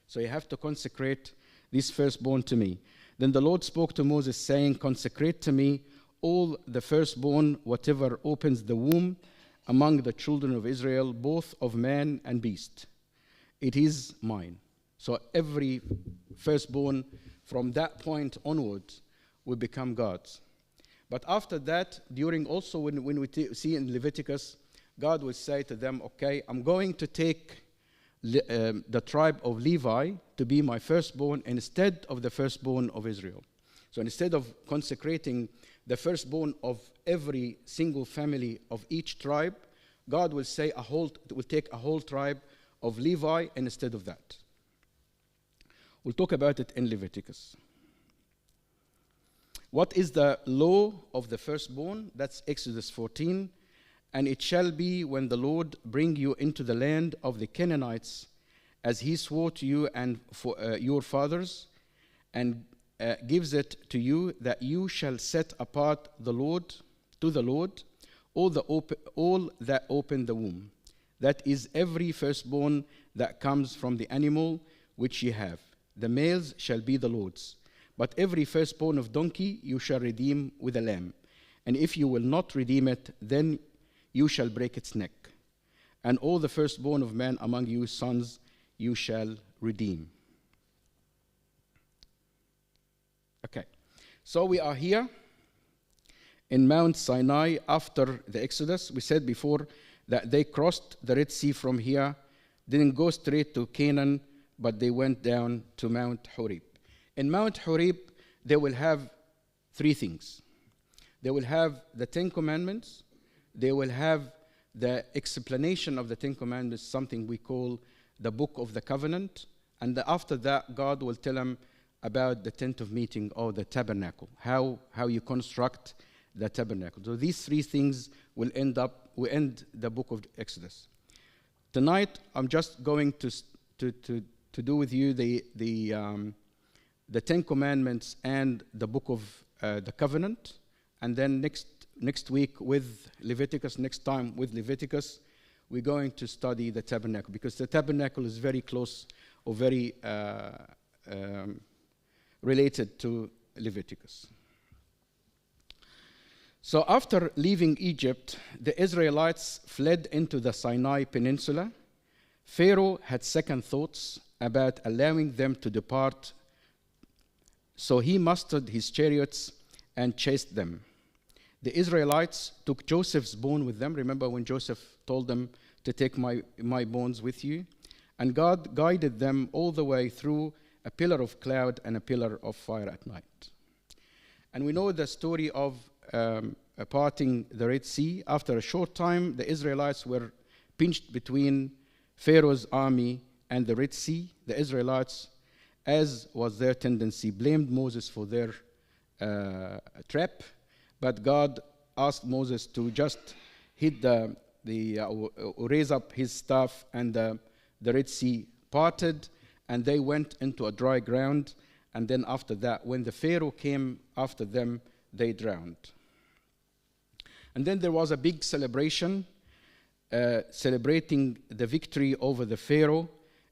So you have to consecrate this firstborn to me. Then the Lord spoke to Moses, saying, consecrate to me all the firstborn, whatever opens the womb among the children of Israel, both of man and beast. It is mine. So every firstborn from that point onwards will become God's. But after that, when we see in Leviticus, God will say to them, okay, I'm going to take the tribe of Levi to be my firstborn instead of the firstborn of Israel. So instead of consecrating the firstborn of every single family of each tribe, God will say will take a whole tribe of Levi instead of that. We'll talk about it in Leviticus. What is the law of the firstborn? That's Exodus 14. And it shall be when the Lord bring you into the land of the Canaanites, as he swore to you and for your fathers, and gives it to you, that you shall set apart to the Lord, all that open the womb. That is every firstborn that comes from the animal which ye have. The males shall be the Lord's. But every firstborn of donkey you shall redeem with a lamb. And if you will not redeem it, then you shall break its neck. And all the firstborn of man among you sons you shall redeem. Okay, so we are here in Mount Sinai after the Exodus. We said before that they crossed the Red Sea from here, didn't go straight to Canaan, but they went down to Mount Horeb. In Mount Horeb, they will have 3 things. They will have the 10 Commandments. They will have the explanation of the 10 Commandments, something we call the Book of the Covenant. And after that, God will tell them about the tent of meeting or the tabernacle, how you construct the tabernacle. So these 3 things will end the book of Exodus. Tonight, I'm just going to do with you the 10 Commandments and the Book of the Covenant. And then next week with Leviticus, we're going to study the tabernacle, because the tabernacle is very close or very related to Leviticus. So after leaving Egypt, the Israelites fled into the Sinai Peninsula. Pharaoh had second thoughts about allowing them to depart, so he mustered his chariots and chased them. The Israelites took Joseph's bone with them. Remember when Joseph told them to take my bones with you? And God guided them all the way through a pillar of cloud and a pillar of fire at night. And we know the story of parting the Red Sea. After a short time, the Israelites were pinched between Pharaoh's army and the Red Sea. The Israelites, as was their tendency, blamed Moses for their trap, but God asked Moses to just hit raise up his staff, and the Red Sea parted, and they went into a dry ground. And then after that, when the Pharaoh came after them, they drowned. And then there was a big celebration, celebrating the victory over the Pharaoh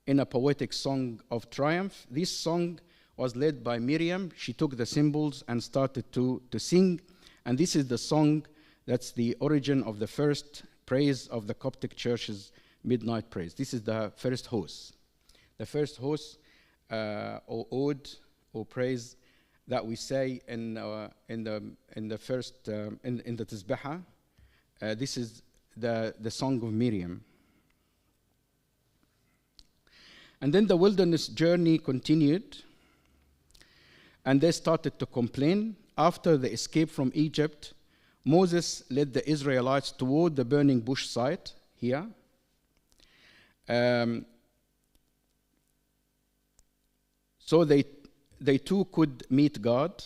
in a poetic song of triumph. This song was led by Miriam. She took the cymbals and started to sing. And this is the song that's the origin of the first praise of the Coptic church's midnight praise. This is the first hos. The first hos, or ode, or praise that we say in the Tizbaha. This is the song of Miriam. And then the wilderness journey continued, and they started to complain. After the escape from Egypt, Moses led the Israelites toward the burning bush site here. So they too could meet God.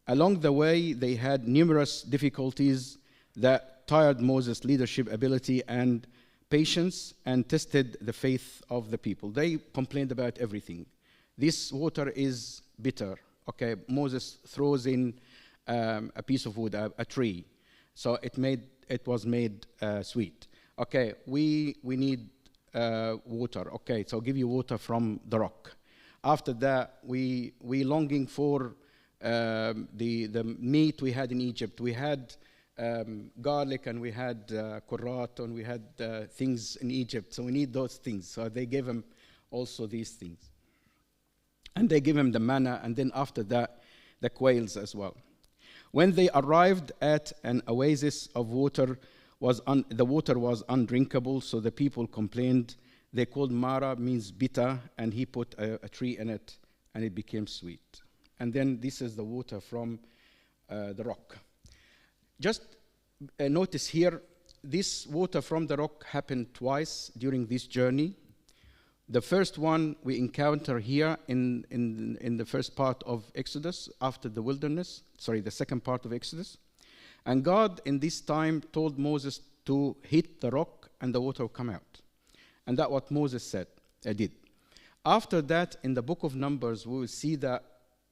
Along the way, they had numerous difficulties that tired Moses' leadership ability and patience and tested the faith of the people. They complained about everything. This water is bitter. Okay, Moses throws in a piece of wood, a tree, so it was made sweet. Okay, we need water. Okay, so I'll give you water from the rock. After that, we longing for the meat we had in Egypt. We had garlic, and we had kurat, and we had things in Egypt. So we need those things. So they gave him also these things. And they gave him the manna, and then after that, the quails as well. When they arrived at an oasis of water, the water was undrinkable, so the people complained. They called Mara, means bitter, and he put a tree in it, and it became sweet. And then this is the water from the rock. Just notice here, this water from the rock happened twice during this journey. The first one we encounter here in the first part of Exodus, after the wilderness, the second part of Exodus. And God in this time told Moses to hit the rock and the water will come out. And that's what Moses did. After that, in the book of Numbers, we will see that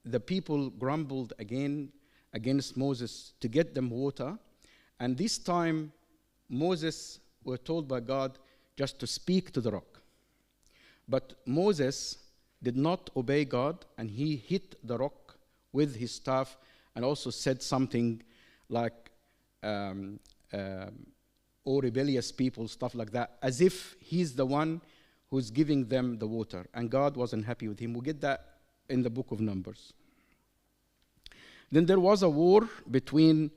the people grumbled again against Moses to get them water. And this time, Moses were told by God just to speak to the rock. But Moses did not obey God, and he hit the rock with his staff and also said something like, "O rebellious people," stuff like that, as if he's the one who's giving them the water. And God wasn't happy with him. We'll get that in the book of Numbers. Then there was a war between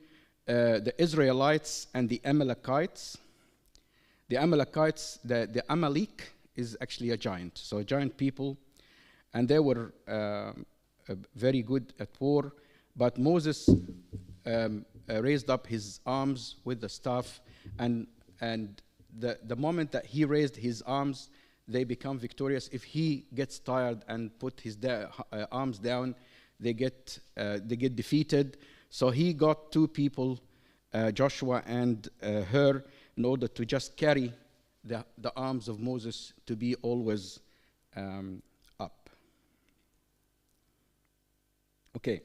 the Israelites and the Amalekites. The Amalekites, the Amalek is actually a giant, so a giant people, and they were very good at war. But Moses raised up his arms with the staff, and the moment that he raised his arms, they become victorious. If he gets tired and put his arms down, they get defeated. So he got two people, Joshua and Hur, in order to just carry the arms of Moses to be always up. Okay,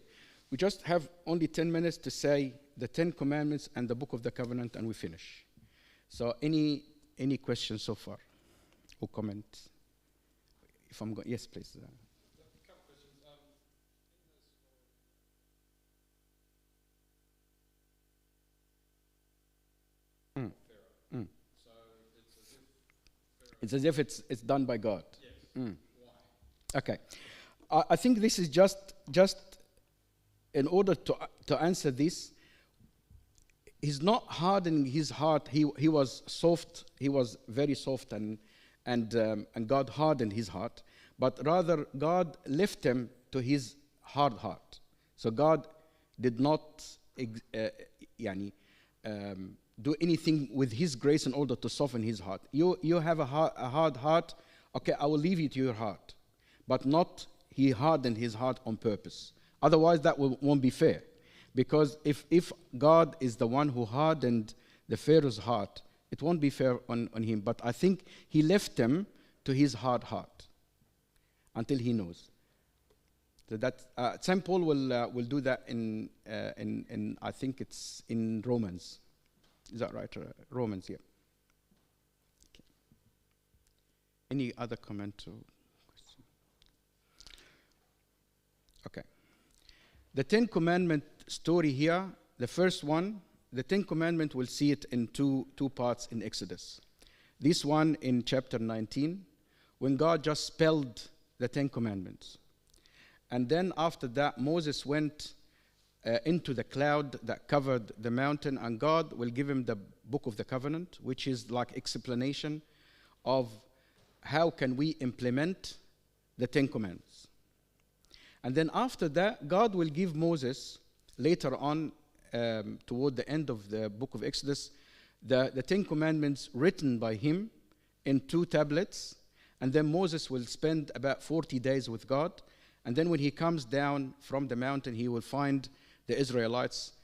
we just have only 10 minutes to say the 10 Commandments and the Book of the Covenant, and we finish. So any questions so far or comments? If I'm going, yes, please. A couple questions. Pharaoh. So it's as if it's done by God. Yes. Why? Okay. I think this is just in order to answer this. He's not hardening his heart. He was soft. He was very soft, and God hardened his heart. But rather, God left him to his hard heart. So God did not. do anything with His grace in order to soften his heart. You have a hard heart. Okay, I will leave you to your heart, but not He hardened his heart on purpose. Otherwise, that won't be fair, because if God is the one who hardened the Pharaoh's heart, it won't be fair on him. But I think He left him to his hard heart until he knows. So that St. Paul will do that in I think it's in Romans. Is that right? Romans, yeah. Okay. Any other comment or question? Okay. The Ten Commandment story here, the first one, the Ten Commandment, we'll see it in two parts in Exodus. This one in chapter 19, when God just spelled the Ten Commandments. And then after that, Moses went into the cloud that covered the mountain, and God will give him the Book of the Covenant, which is like explanation of how can we implement the Ten Commandments. And then after that, God will give Moses, later on, toward the end of the book of Exodus, the Ten Commandments written by him in 2 tablets. And then Moses will spend about 40 days with God. And then when he comes down from the mountain, he will find the Israelites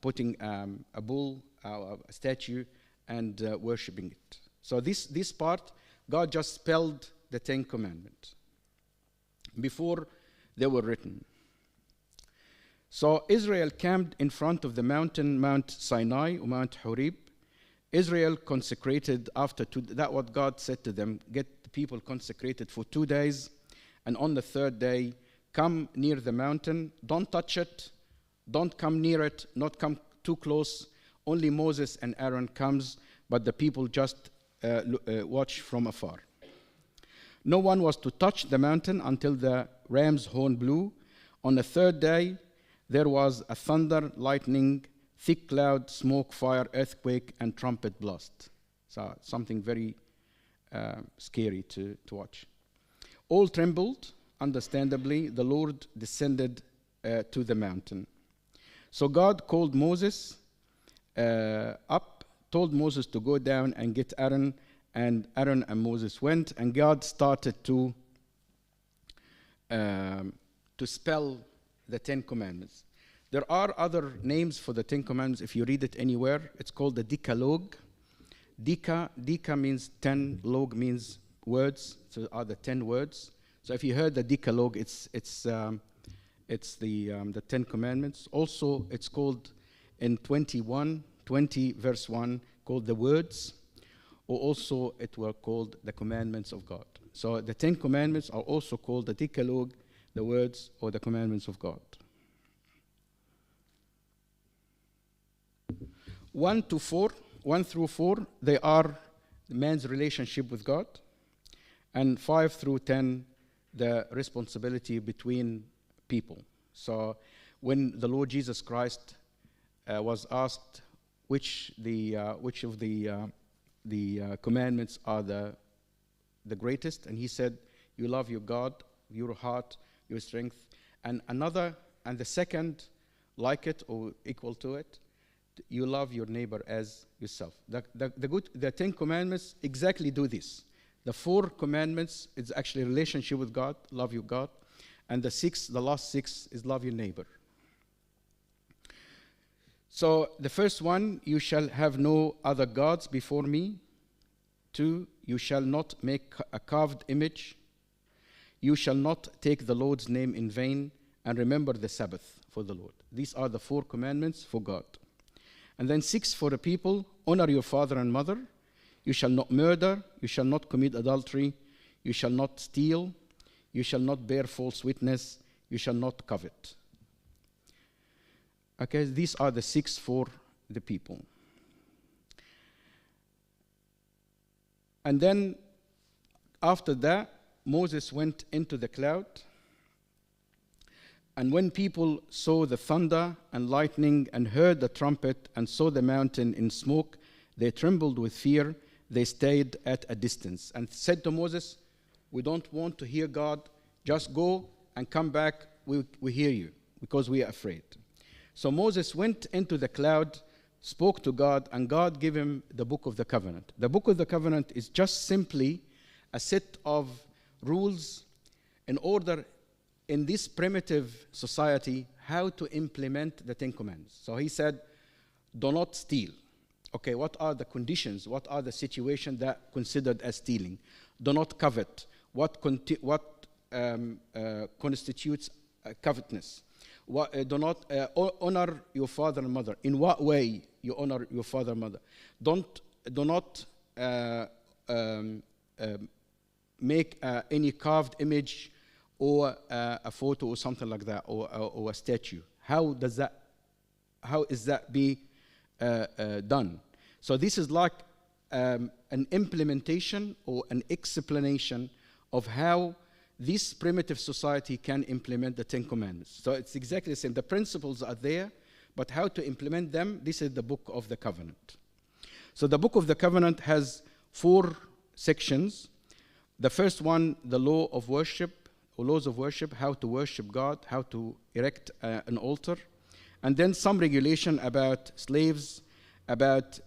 putting a bull, a statue, and worshipping it. So this part, God just spelled the Ten Commandments before they were written. So Israel camped in front of the mountain, Mount Sinai, or Mount Horeb. Israel consecrated after that what God said to them, get the people consecrated for 2 days, and on the 3rd day, come near the mountain, don't touch it, don't come near it, not come too close. Only Moses and Aaron comes, but the people just watch from afar. No one was to touch the mountain until the ram's horn blew. On the 3rd day, there was a thunder, lightning, thick cloud, smoke, fire, earthquake, and trumpet blast. So something very scary to watch. All trembled, understandably. The Lord descended to the mountain. So God called Moses up, told Moses to go down and get Aaron, and Aaron and Moses went, and God started to spell the Ten Commandments. There are other names for the Ten Commandments. If you read it anywhere, it's called the Decalogue. Deca means 10, log means words, so are the 10 words. So if you heard the Decalogue, it's the 10 Commandments. Also, it's called in 20 verse 1, called the words, or also it were called the commandments of God. So the 10 Commandments are also called the Decalogue, the words, or the commandments of God. 1 through 4, they are the man's relationship with God, and 5 through 10, the responsibility between people. So when the Lord Jesus Christ was asked which of the commandments are the greatest, and he said, you love your God, your heart, your strength, and the second like it or equal to it, you love your neighbor as yourself. The 10 Commandments exactly do this. The 4 commandments is actually relationship with God, love your God, and the last 6 is love your neighbor. So the first one, you shall have no other gods before me. 2, you shall not make a carved image. You shall not take the Lord's name in vain, and remember the Sabbath for the Lord. These are the 4 commandments for God. And then 6 for the people, honor your father and mother. You shall not murder. You shall not commit adultery. You shall not steal. You shall not bear false witness. You shall not covet. Okay, these are the 6 for the people. And then after that, Moses went into the cloud. And when people saw the thunder and lightning and heard the trumpet and saw the mountain in smoke, they trembled with fear. They stayed at a distance and said to Moses, we don't want to hear God. Just go and come back. We hear you because we are afraid. So Moses went into the cloud, spoke to God, and God gave him the Book of the Covenant. The Book of the Covenant is just simply a set of rules in order, in this primitive society, how to implement the Ten Commandments. So he said, do not steal. Okay, what are the conditions? What are the situations that considered as stealing? Do not covet. What constitutes covetousness? Do not honor your father and mother. In what way you honor your father and mother? Do not make any carved image or a photo or something like that, or a statue. How is that be done? So this is like an implementation or an explanation of how this primitive society can implement the Ten Commandments. So it's exactly the same. The principles are there, but how to implement them, this is the Book of the Covenant. So the Book of the Covenant has 4 sections. The first one, the law of worship, or laws of worship, how to worship God, how to erect an altar. And then some regulation about slaves, about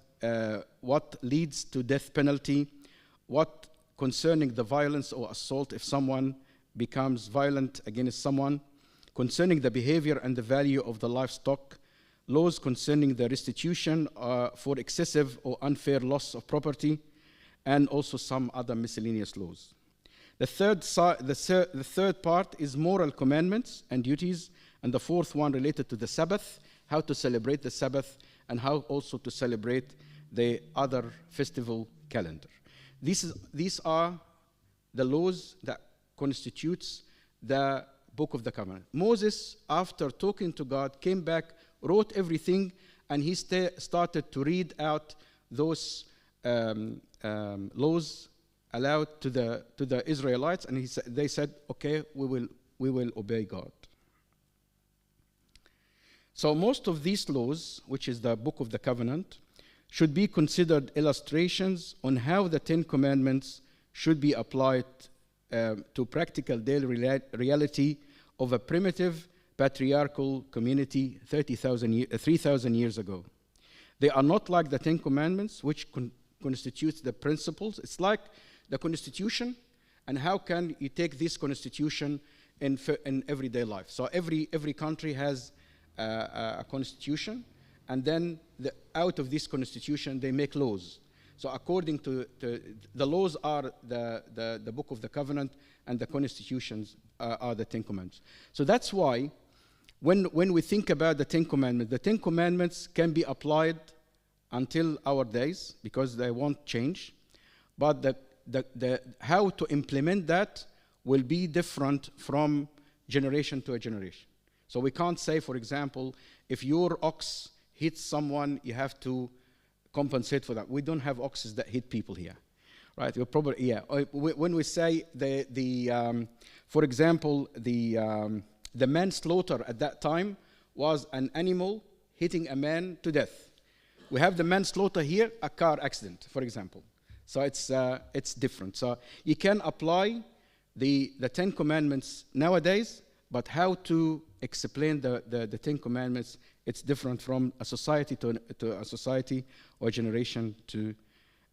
what leads to death penalty, what concerning the violence or assault if someone becomes violent against someone, concerning the behavior and the value of the livestock, laws concerning the restitution for excessive or unfair loss of property, and also some other miscellaneous laws. The third part is moral commandments and duties, and the fourth one related to the Sabbath, how to celebrate the Sabbath, and how also to celebrate the other festival calendar. These are the laws that constitutes the Book of the Covenant. Moses, after talking to God, came back, wrote everything, and he started to read out those laws allowed to the Israelites, and they said, okay, we will obey God. So most of these laws, which is the Book of the Covenant, should be considered illustrations on how the Ten Commandments should be applied to practical daily reality of a primitive patriarchal community 3,000 years ago. They are not like the Ten Commandments, which constitutes the principles. It's like the Constitution, and how can you take this Constitution in everyday life? So every country has a constitution, and then out of this constitution they make laws. So according to the laws are the Book of the Covenant, and the constitutions are the Ten Commandments. So that's why when we think about the Ten Commandments can be applied until our days because they won't change, but the how to implement that will be different from generation to a generation. So we can't say, for example, if your ox hits someone, you have to compensate for that. We don't have oxes that hit people here, right? We're probably, yeah. When we say for example, the manslaughter at that time was an animal hitting a man to death. We have the manslaughter here, a car accident, for example. So it's different. So you can apply the Ten Commandments nowadays, but how to explain the Ten Commandments, it's different from a society to a society, or generation to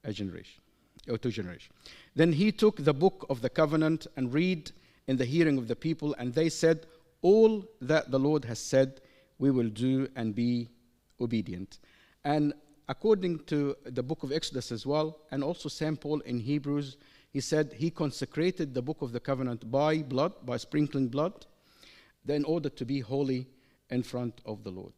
a generation, or to generation. Then he took the Book of the Covenant and read in the hearing of the people, and they said, all that the Lord has said, we will do and be obedient. And according to the book of Exodus as well, and also St. Paul in Hebrews, he said he consecrated the Book of the Covenant by blood, by sprinkling blood, in order to be holy in front of the Lord.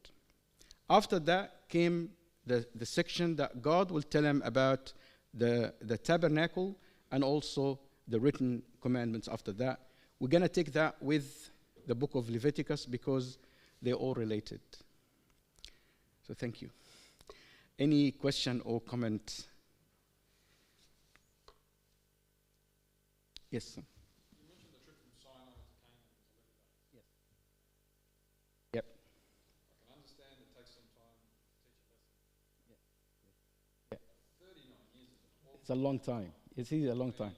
After that came the section that God will tell him about the tabernacle and also the written commandments after that. We're going to take that with the book of Leviticus because they're all related. So thank you. Any question or comment? Yes, sir. You mentioned the trip from Sinai to Canaan was a little bit. Yes. Yep. I can understand it takes some time to teach a lesson. Yeah. 39 years is an awful It's a long time. It's a long time.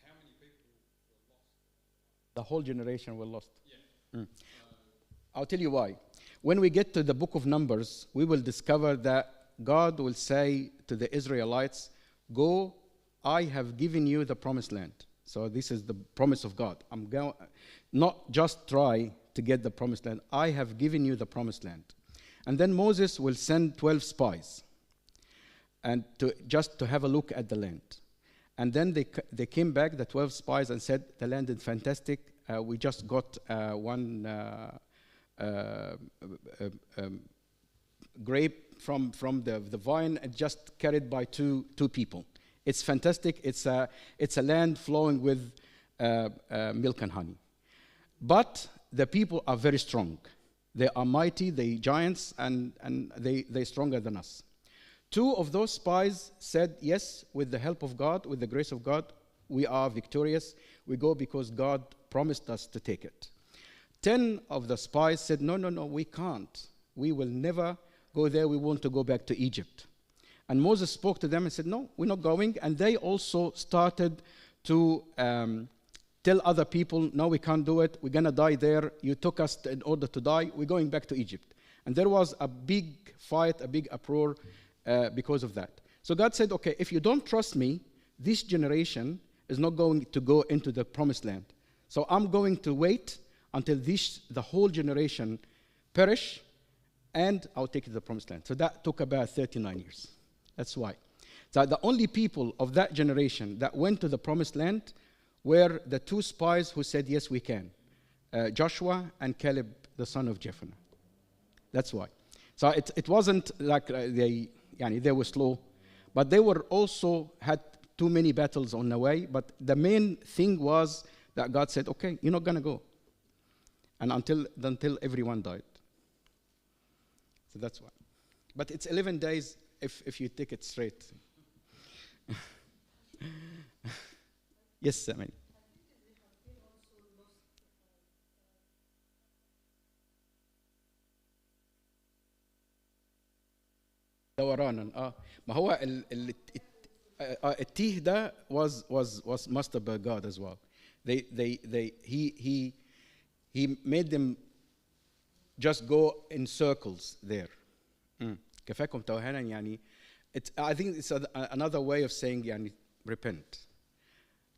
How many people were lost? The whole generation were lost. Yeah. Mm. I'll tell you why. When we get to the book of Numbers, we will discover that God will say to the Israelites, go, I have given you the promised land. So this is the promise of God. I'm going, not just try to get the promised land. I have given you the promised land. And then Moses will send 12 spies and just to have a look at the land. And then they came back, the 12 spies, and said, the land is fantastic. We just got one grape from the vine, and just carried by two people. It's fantastic. It's a land flowing with milk and honey. But the people are very strong. They are mighty, they giants, and they're stronger than us. 2 of those spies said, yes, with the help of God, with the grace of God, we are victorious. We go because God promised us to take it. 10 of the spies said, no, we can't. We will never go there. We want to go back to Egypt. And Moses spoke to them and said, no, we're not going. And they also started to tell other people, no, we can't do it. We're going to die there. You took us in order to die. We're going back to Egypt. And there was a big fight, a big uproar because of that. So God said, okay, if you don't trust me, this generation is not going to go into the promised land. So I'm going to wait until the whole generation perish, and I'll take it to the promised land. So that took about 39 years. That's why. So the only people of that generation that went to the promised land were the 2 spies who said, yes, we can. Joshua and Caleb, the son of Jephunneh. That's why. So it wasn't like they were slow, but they were also had too many battles on the way. But the main thing was that God said, okay, you're not going to go. And until everyone died. So that's why. But it's 11 days if you take it straight. Yes, I mean. دورانا ما هو التيه ده was mastered by God as well. He made them just go in circles there. كفاكم توهانا يعني I think it's another way of saying يعني repent,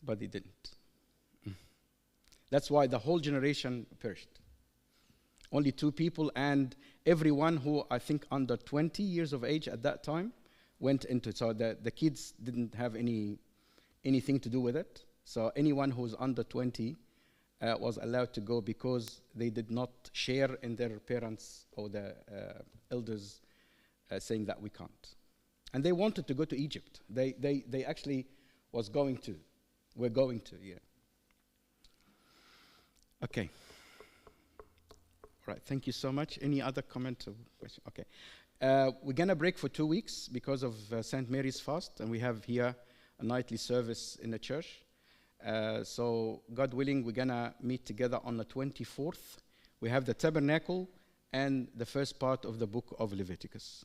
but they didn't. That's why the whole generation perished. Only 2 people, and everyone who I think under 20 years of age at that time went into it. So the kids didn't have anything to do with it. So anyone who was under 20 was allowed to go because they did not share in their parents or the elders saying that we can't. And they wanted to go to Egypt. They actually were going to, yeah. Okay. All right, thank you so much. Any other comment or question? Okay. We're going to break for 2 weeks because of St. Mary's fast, and we have here a nightly service in the church. So, God willing, we're going to meet together on the 24th. We have the tabernacle and the first part of the book of Leviticus.